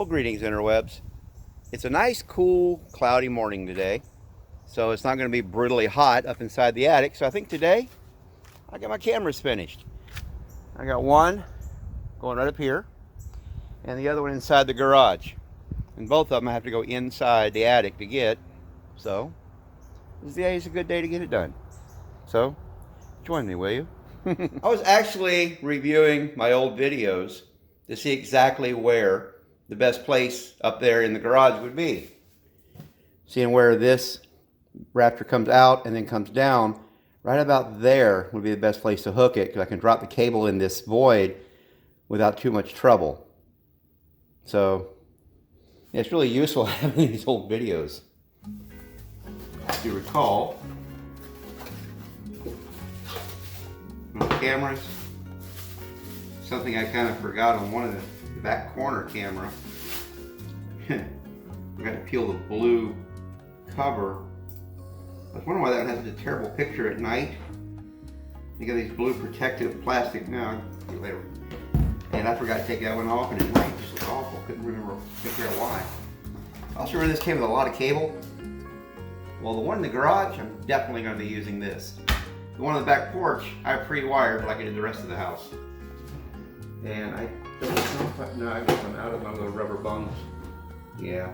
Well, greetings, interwebs. It's a nice, cool, cloudy morning today, so it's not going to be brutally hot up inside the attic. So I think today I got my cameras finished. I got one going right up here, and the other one inside the garage. And both of them I have to go inside the attic to get. So today is a good day to get it done. So join me, will you? I was actually reviewing my old videos to see exactly where the best place up there in the garage would be. Seeing where this rafter comes out and then comes down, right about there would be the best place to hook it, because I can drop the cable in this void without too much trouble. So yeah, it's really useful having these old videos. If you recall, my cameras, something I kind of forgot on one of the back corner camera. I got to peel the blue cover. I was wondering why that one has a terrible picture at night. You got these blue protective plastic. No, I'll see you later. And I forgot to take that one off, and at night just looked awful. Couldn't figure out why. I also remember this came with a lot of cable. Well, the one in the garage, I'm definitely going to be using this. The one on the back porch, I pre-wired like I did the rest of the house. And I don't know if no, I guess I'm out of my little rubber bungs. Yeah.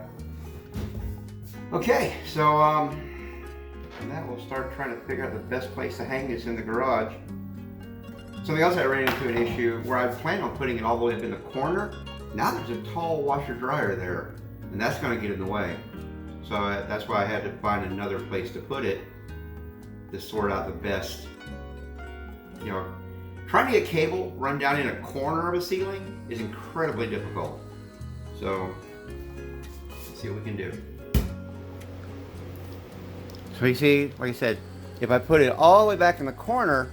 Okay, so and that we'll start trying to figure out the best place to hang this in the garage. Something else I ran into an issue where I planned on putting it all the way up in the corner. Now there's a tall washer dryer there, and that's going to get in the way. So that's why I had to find another place to put it to sort out the best. You know, trying to get cable run down in a corner of a ceiling is incredibly difficult. So let's see what we can do. So you see, like I said, if I put it all the way back in the corner,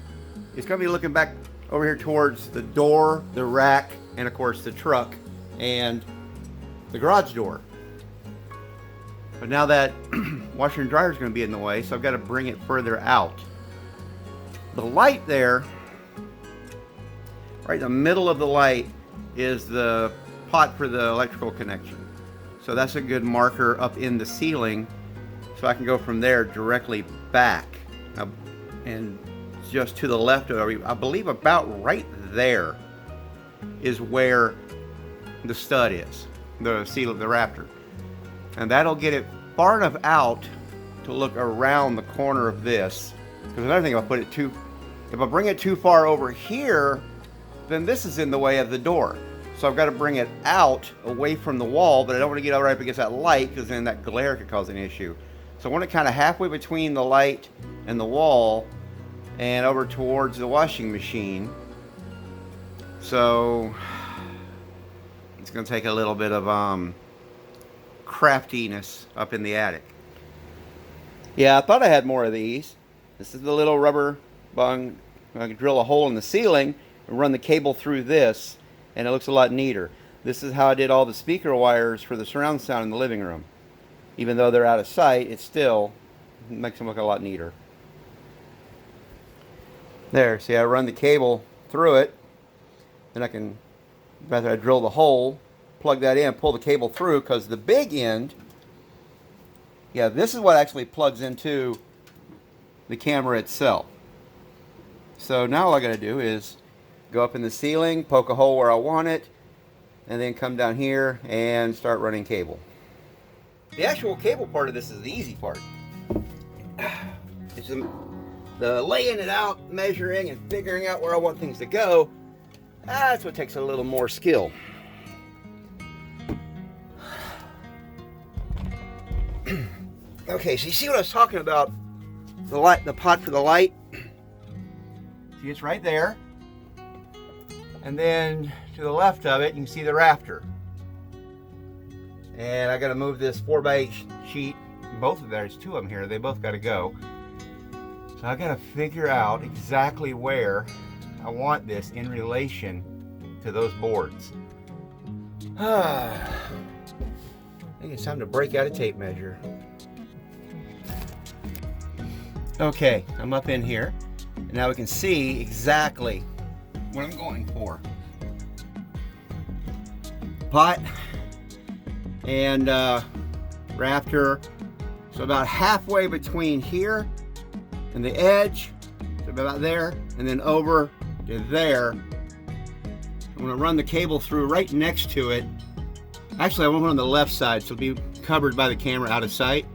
it's going to be looking back over here towards the door, the rack, and of course the truck and the garage door. But now that washer and dryer is going to be in the way, so I've got to bring it further out. The light there, right in the middle of the light, is the pot for the electrical connection. So that's a good marker up in the ceiling, so I can go from there directly back. And just to the left of it, I believe about right there is where the stud is, the seal of the rafter. And that'll get it far enough out to look around the corner of this. Because another thing, if I bring it too far over here, then this is in the way of the door. So I've got to bring it out away from the wall, but I don't want to get right up against that light, because then that glare could cause an issue. So I want it kind of halfway between the light and the wall and over towards the washing machine. So it's going to take a little bit of craftiness up in the attic. Yeah, I thought I had more of these. This is the little rubber bung. I can drill a hole in the ceiling and run the cable through this, and it looks a lot neater. This is how I did all the speaker wires for the surround sound in the living room. Even though they're out of sight, it still makes them look a lot neater. There, see, I run the cable through it, then after I drill the hole, plug that in, pull the cable through, because the big end, yeah, this is what actually plugs into the camera itself. So now all I got to do is go up in the ceiling, poke a hole where I want it, and then come down here and start running cable. The actual cable part of this is the easy part. It's the laying it out, measuring, and figuring out where I want things to go. That's what takes a little more skill. Okay, so you see what I was talking about? The pot for the light. See, it's right there. And then to the left of it, you can see the rafter. And I got to move this 4x8 sheet. Both of there's two of them here. They both got to go. So I got to figure out exactly where I want this in relation to those boards. I think it's time to break out a tape measure. Okay, I'm up in here. And now we can see exactly what I'm going for. Pot and rafter. So about halfway between here and the edge, so about there, and then over to there. I'm going to run the cable through right next to it. Actually, I want one on the left side, so it'll be covered by the camera out of sight.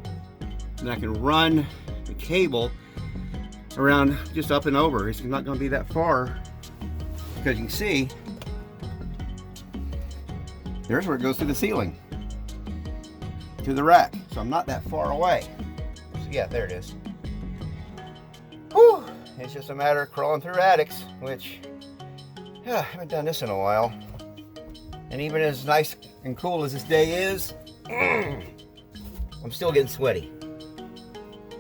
And I can run the cable around just up and over. It's not going to be that far, because you can see there's where it goes through the ceiling to the rack. So I'm not that far away. So yeah, there it is. Whew. It's just a matter of crawling through attics, which I haven't done this in a while. And even as nice and cool as this day is, I'm still getting sweaty.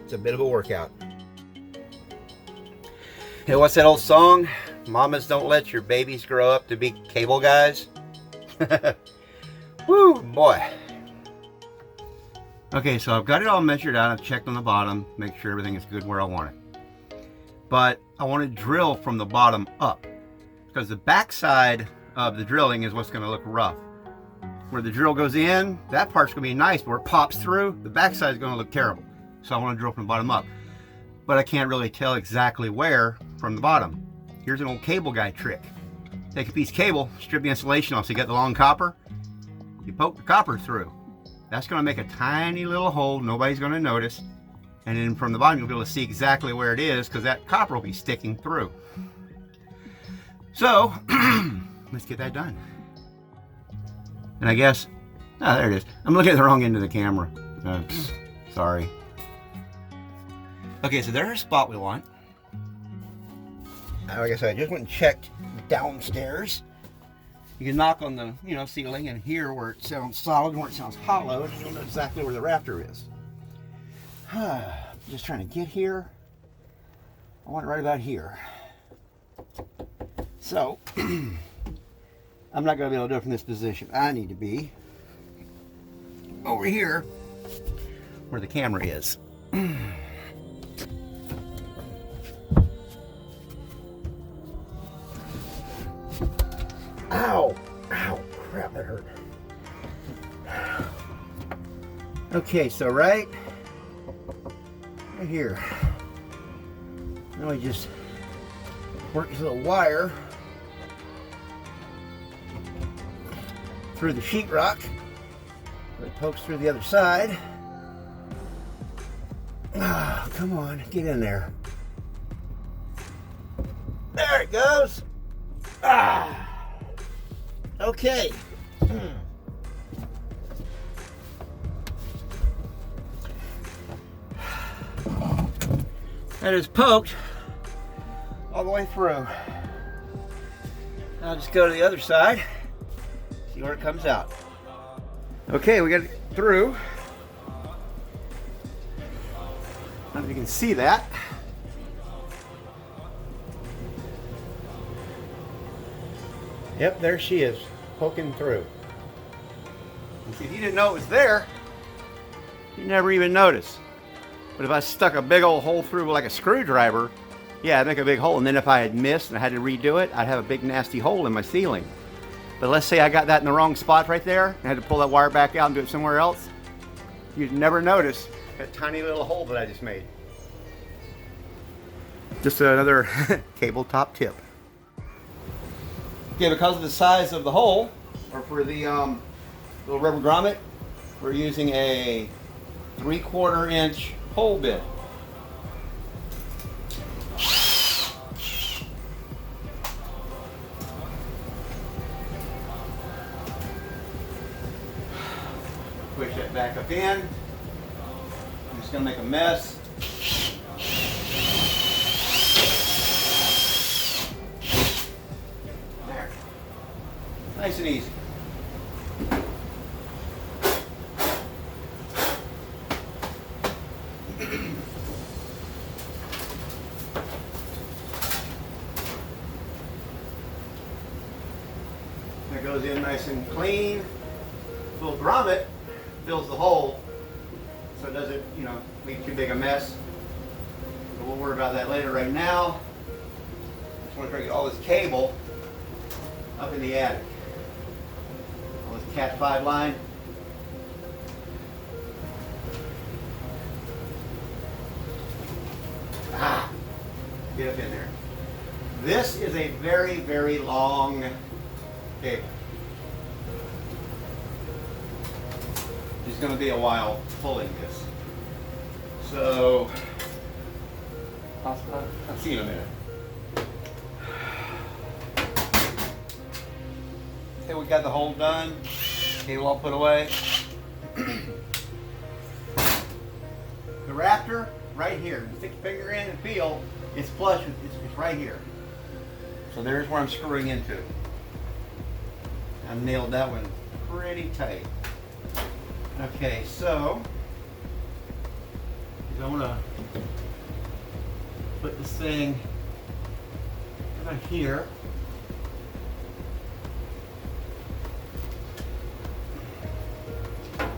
It's a bit of a workout. Hey, what's that old song? Mamas don't let your babies grow up to be cable guys. Woo, boy. Okay, so I've got it all measured out. I've checked on the bottom, make sure everything is good where I want it. But I want to drill from the bottom up, because the back side of the drilling is what's going to look rough. Where the drill goes in, that part's going to be nice, but where it pops through, the back side is going to look terrible. So I want to drill from the bottom up. But I can't really tell exactly where from the bottom. Here's an old cable guy trick. Take a piece of cable, strip the insulation off so you get the long copper. You poke the copper through. That's going to make a tiny little hole nobody's going to notice. And then from the bottom you'll be able to see exactly where it is, because that copper will be sticking through. So, let's get that done. And I guess, there it is. I'm looking at the wrong end of the camera. Sorry. Okay, so there's our spot we want. Like I said, I just went and checked downstairs. You can knock on the ceiling and hear where it sounds solid and where it sounds hollow, and you'll know exactly where the rafter is. Just trying to get here. I want it right about here. So, I'm not going to be able to do it from this position. I need to be over here where the camera is. Ow! Ow! Crap, that hurt. Okay, so right here. Now we just work this little wire through the sheetrock. It pokes through the other side. Ah, come on, get in there. There it goes. Ah. Okay. That is poked all the way through. I'll just go to the other side, see where it comes out. Okay, we got it through. I don't know if you can see that. Yep, there she is, poking through. And see, if you didn't know it was there, you'd never even notice. But if I stuck a big old hole through like a screwdriver, yeah, I'd make a big hole. And then if I had missed and I had to redo it, I'd have a big nasty hole in my ceiling. But let's say I got that in the wrong spot right there, and I had to pull that wire back out and do it somewhere else, you'd never notice that tiny little hole that I just made. Just another cable top tip. Okay, because of the size of the hole, or for the little rubber grommet, we're using a 3/4 inch hole bit. Push that back up in. I'm just going to make a mess. There. Nice and easy. That goes in nice and clean. Little grommet fills the hole, so it doesn't, leave too big a mess. But we'll worry about that later. Right now, I just want to try to get all this cable up in the attic. All this Cat 5 line. get up in there. This is a very, very long cable. It's going to be a while pulling this. So, I'll see you in a minute. Okay, we got the hole done. Cable all put away. The rafter, right here. You stick your finger in and feel, it's flush, it's right here. So there's where I'm screwing into. I nailed that one pretty tight. Okay, so I want to put this thing right here.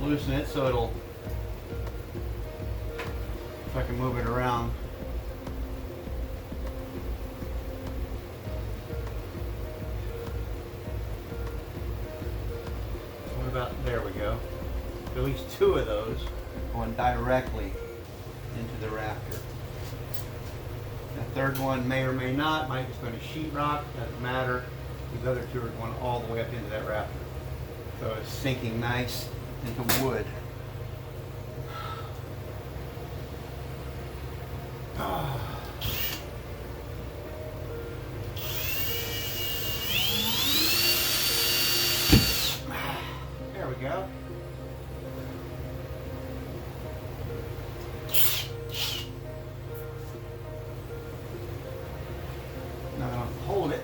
Loosen it so it'll, if I can move it around. What about, there we go. At least two of those going directly into the rafter. The third one may or may not, might just go to sheetrock, doesn't matter. These other two are going all the way up into that rafter. So it's sinking nice into wood. There we go. Now I'm gonna hold it.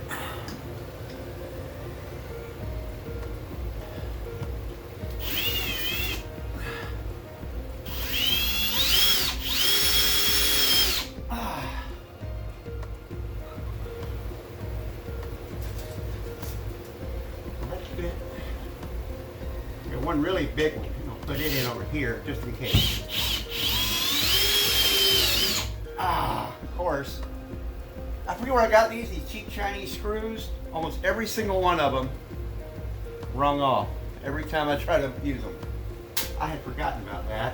One really big one. I'll put it in over here just in case. Of course. I forget where I got these cheap Chinese screws. Almost every single one of them wrung off every time I try to use them. I had forgotten about that.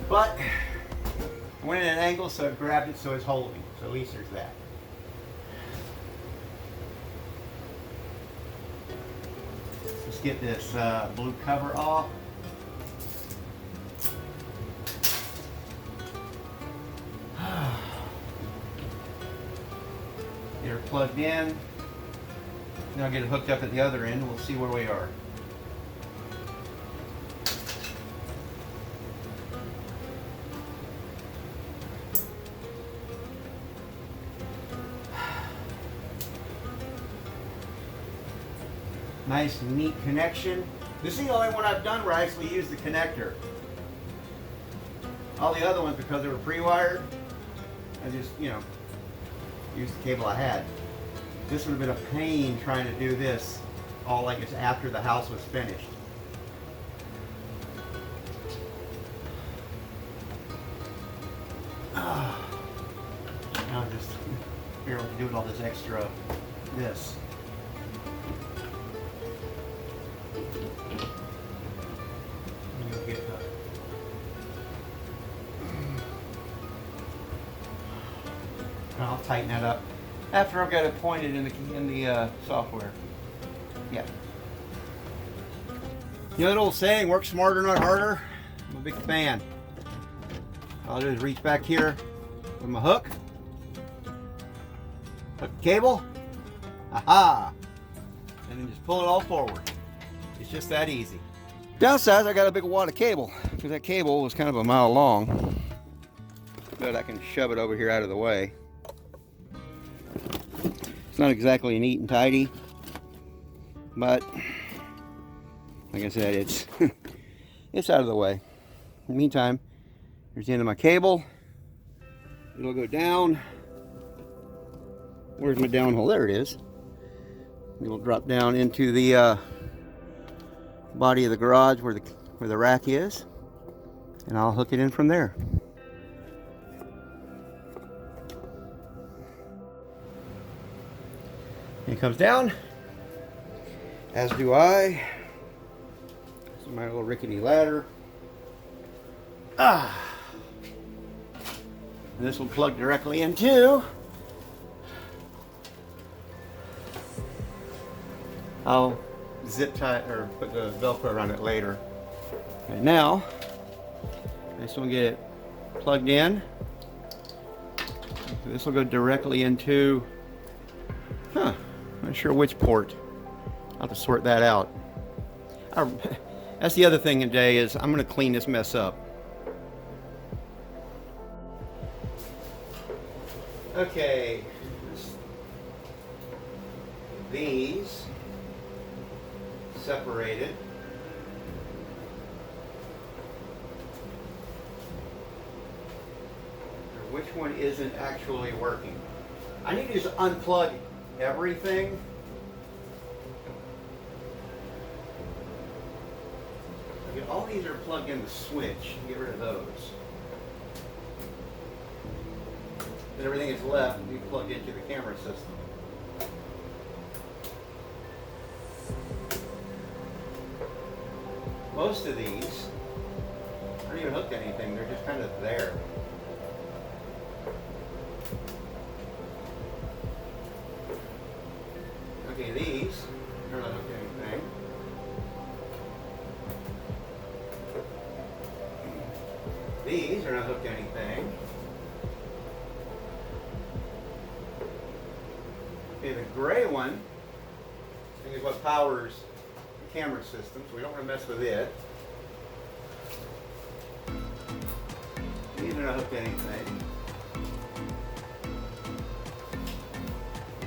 But I went in an angle, so I grabbed it so it's holding. So at least there's that. Let's get this blue cover off. Get her plugged in. Then I'll get it hooked up at the other end. We'll see where we are. Nice, neat connection. This is the only one I've done where I actually used the connector. All the other ones, because they were pre-wired, I just, used the cable I had. This would have been a pain trying to do this all like it's after the house was finished. Now I'm just barely doing all this extra this. I'll tighten that up after I've got it pointed in the software. Yeah. You know that old saying, work smarter, not harder? I'm a big fan. All I'll do is reach back here with my hook, hook the cable, aha, and then just pull it all forward. It's just that easy. Downside, I got a big wad of cable because that cable was kind of a mile long, but I can shove it over here out of the way. It's not exactly neat and tidy, but like I said, it's it's out of the way. In the meantime, here's the end of my cable. It'll go down. Where's my downhole? There it is. It'll drop down into the body of the garage where the rack is, and I'll hook it in from there. It comes down, as do I. This is my little rickety ladder. And this will plug directly into. I'll zip tie or put the Velcro around it later. Okay, now I just want to get it plugged in. This will go directly into, not sure which port. I'll have to sort that out. That's the other thing today is I'm going to clean this mess up. Okay, these separated. Which one isn't actually working? I need to just unplug everything. Okay, all these are plugged in the switch. Get rid of those. And everything that's left will be plugged into the camera system. Most of these aren't even hooked to anything. They're just kind of there. Okay, these are not hooked to anything. These are not hooked to anything. Okay, the gray one I think is what powers the camera system, so we don't want to mess with it. These are not hooked to anything.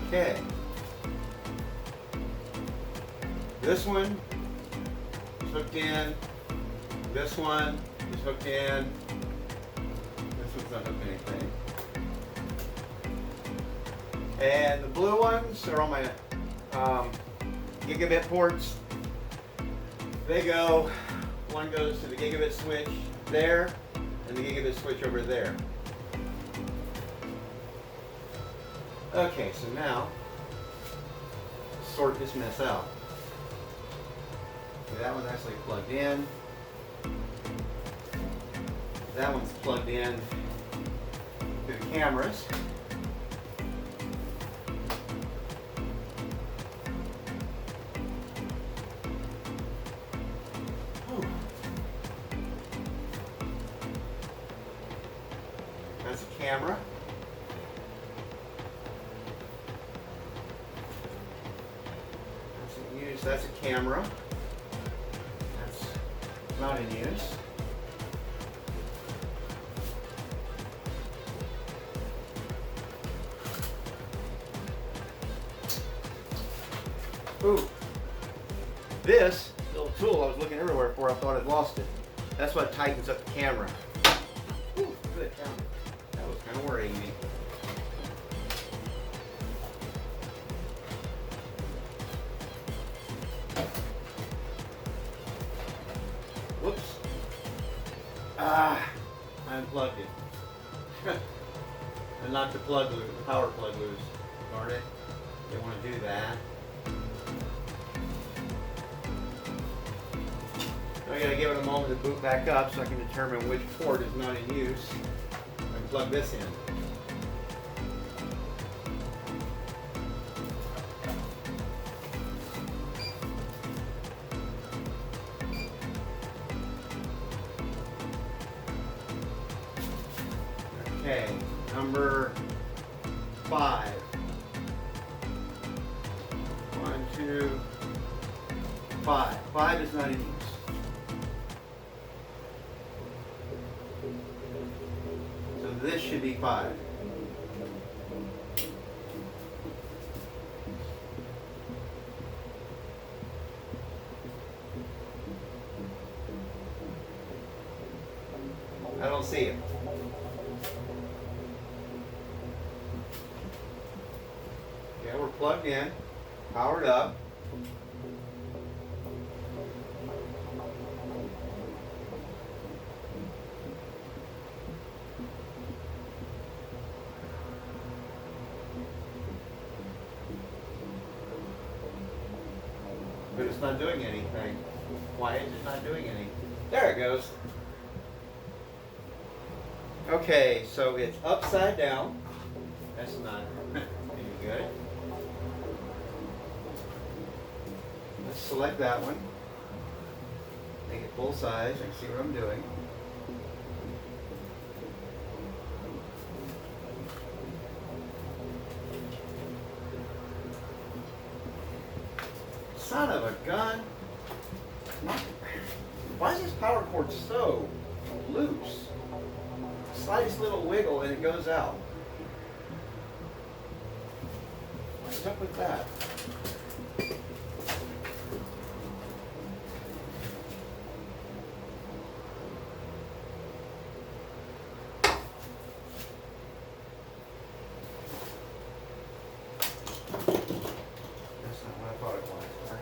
Okay. This one is hooked in. This one is hooked in. This one's not hooked to anything. And the blue ones are on my gigabit ports. They go, one goes to the gigabit switch there, and the gigabit switch over there. Okay, so now, sort this mess out. Okay, that one's actually plugged in. That one's plugged in to the cameras. That's a camera. That's in use. That's a camera. That's not in use. Ooh. This little tool I was looking everywhere for, I thought I'd lost it. That's what tightens up the camera. Ooh, look at that camera. That was kind of worrying me. Whoops. I unplugged it. And knocked the plug loose, the power plug loose. Darn it. Didn't want to do that. I gotta give it a moment to boot back up so I can determine which port is not in use and plug this in. Okay, number 5. 1, 2, 5. 5 is not in use. This should be 5. I don't see it. Okay, we're plugged in, powered up. But it's not doing anything. Why is it not doing anything? There it goes. Okay, so it's upside down. That's not any good. Let's select that one. Make it full size. I can see what I'm doing. Son of a gun. Why is this power cord so loose? Slightest little wiggle and it goes out. What's up with that? That's not what I thought it was. Right?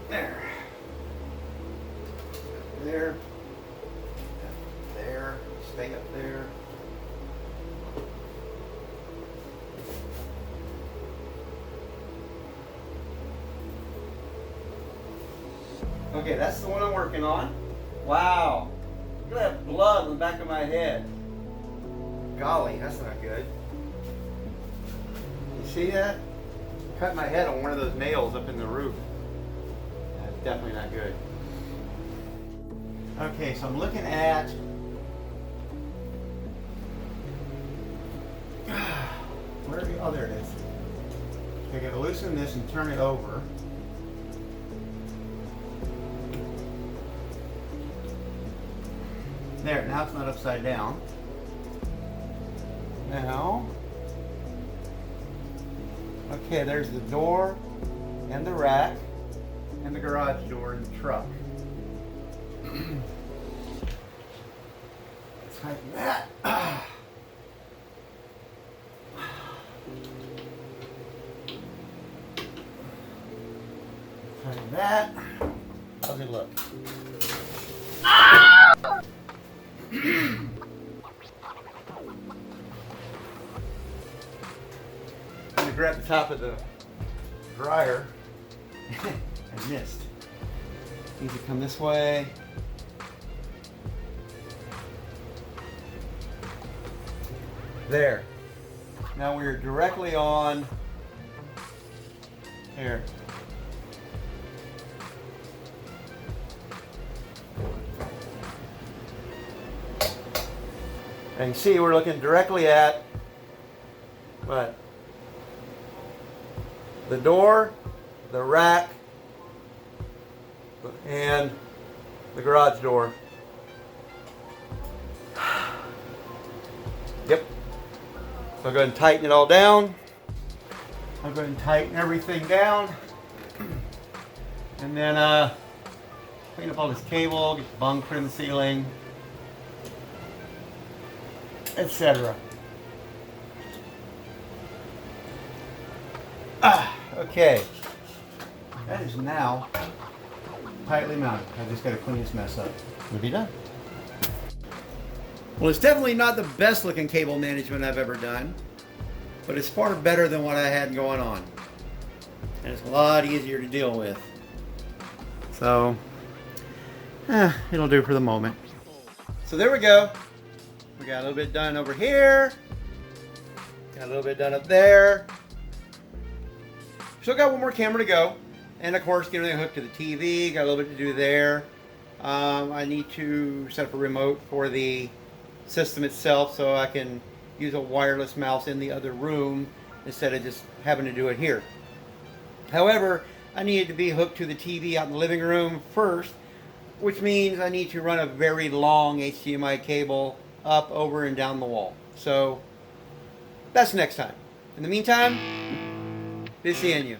There. There. There. Stay up there. Okay, that's the one I'm working on. Wow. Look at that blood on the back of my head. Golly, that's not good. You see that? Cut my head on one of those nails up in the roof. That's definitely not good. Okay, so I'm looking at where are the, oh, there it is. Okay, I gotta loosen this and turn it over. There, now it's not upside down. Now, okay, there's the door and the rack and the garage door in the truck. Tighten that. Tighten that. How's it look? I'm going to grab the top of the dryer. I missed. Needs to come this way. There. Now we're directly on here. And you see we're looking directly at what? The door, the rack, and the garage door. Yep. So I'll go ahead and tighten it all down. I'll go ahead and tighten everything down. And then clean up all this cable, get the bung put in the ceiling, etc. Okay. That is now tightly mounted. I just got to clean this mess up. We'll be done. Well, it's definitely not the best looking cable management I've ever done, but it's far better than what I had going on. And it's a lot easier to deal with. So, it'll do for the moment. So there we go. We got a little bit done over here. Got a little bit done up there. Still got one more camera to go. And of course, getting it hooked to the TV. Got a little bit to do there. I need to set up a remote for the system itself so I can use a wireless mouse in the other room instead of just having to do it here. However, I needed to be hooked to the TV out in the living room first, which means I need to run a very long HDMI cable up, over, and down the wall. So that's next time. In the meantime, be seeing you.